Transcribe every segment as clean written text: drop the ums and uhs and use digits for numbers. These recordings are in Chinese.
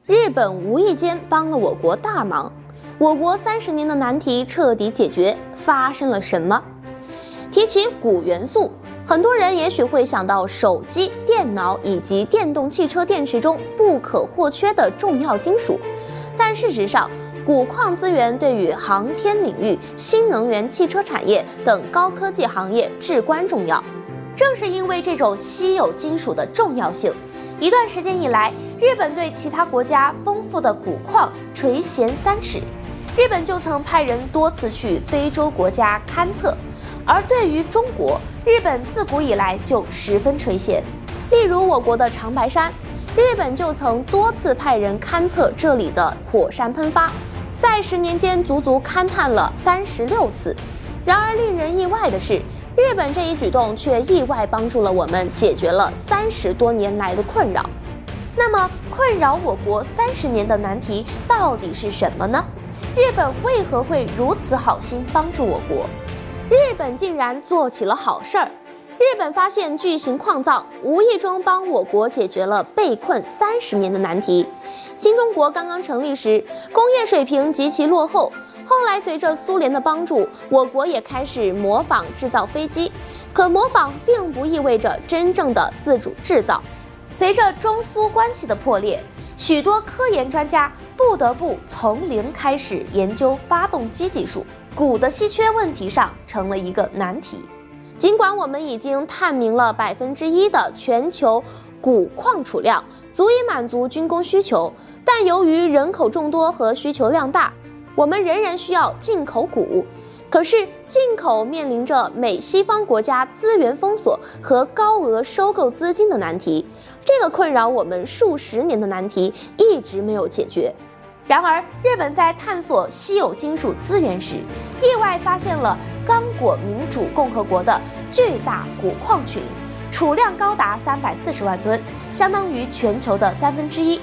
日本无意间帮了我国大忙，我国30年的难题彻底解决，发生了什么？提起钴元素，很多人也许会想到手机、电脑以及电动汽车电池中不可或缺的重要金属，但事实上，钴矿资源对于航天领域、新能源汽车产业等高科技行业至关重要。正是因为这种稀有金属的重要性，一段时间以来，日本对其他国家丰富的钴矿垂涎三尺。日本就曾派人多次去非洲国家勘测，而对于中国，日本自古以来就十分垂涎。例如我国的长白山，日本就曾多次派人勘测这里的火山喷发，在10年间足足勘探了36次。然而令人意外的是，日本这一举动却意外帮助了我们解决了30多年来的困扰。那么，困扰我国30年的难题到底是什么呢？日本为何会如此好心帮助我国？日本竟然做起了好事儿。日本发现巨型矿藏，无意中帮我国解决了被困30年的难题。新中国刚刚成立时，工业水平极其落后。后来随着苏联的帮助，我国也开始模仿制造飞机。可模仿并不意味着真正的自主制造。随着中苏关系的破裂，许多科研专家不得不从零开始研究发动机技术，钴的稀缺问题上成了一个难题。尽管我们已经探明了1%的全球钴矿储量，足以满足军工需求，但由于人口众多和需求量大，我们仍然需要进口钴。可是进口面临着美西方国家资源封锁和高额收购资金的难题，这个困扰我们数十年的难题一直没有解决。然而，日本在探索稀有金属资源时，意外发现了刚果民主共和国的巨大钴矿群，储量高达340万吨，相当于全球的1/3。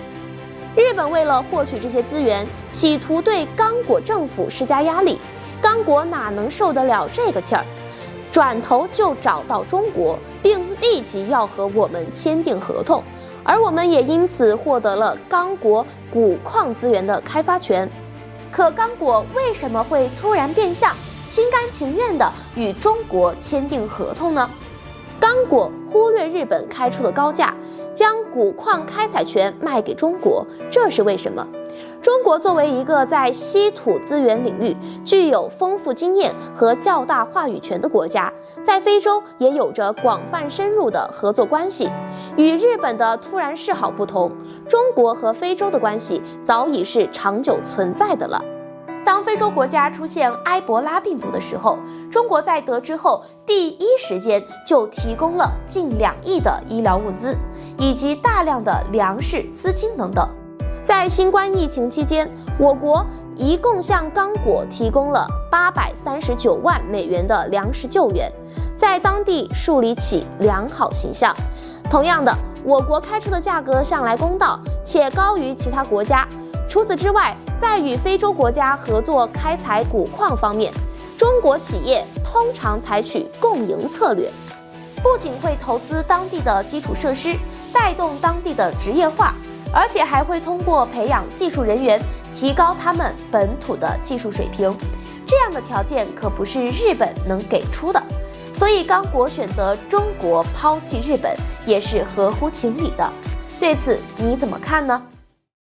日本为了获取这些资源，企图对刚果政府施加压力。刚果哪能受得了这个气儿，转头就找到中国，并立即要和我们签订合同，而我们也因此获得了刚果钴矿资源的开发权。可刚果为什么会突然变相，心甘情愿地与中国签订合同呢？刚果忽略日本开出的高价，将钴矿开采权卖给中国，这是为什么？中国作为一个在稀土资源领域具有丰富经验和较大话语权的国家，在非洲也有着广泛深入的合作关系。与日本的突然示好不同，中国和非洲的关系早已是长久存在的了。当非洲国家出现埃博拉病毒的时候，中国在得知后第一时间就提供了近2亿的医疗物资，以及大量的粮食、资金等等。在新冠疫情期间，我国一共向刚果提供了839万美元的粮食救援，在当地树立起良好形象。同样的，我国开出的价格向来公道，且高于其他国家。除此之外，在与非洲国家合作开采钴矿方面，中国企业通常采取共赢策略，不仅会投资当地的基础设施，带动当地的职业化，而且还会通过培养技术人员，提高他们本土的技术水平。这样的条件可不是日本能给出的，所以刚果选择中国抛弃日本也是合乎情理的。对此你怎么看呢？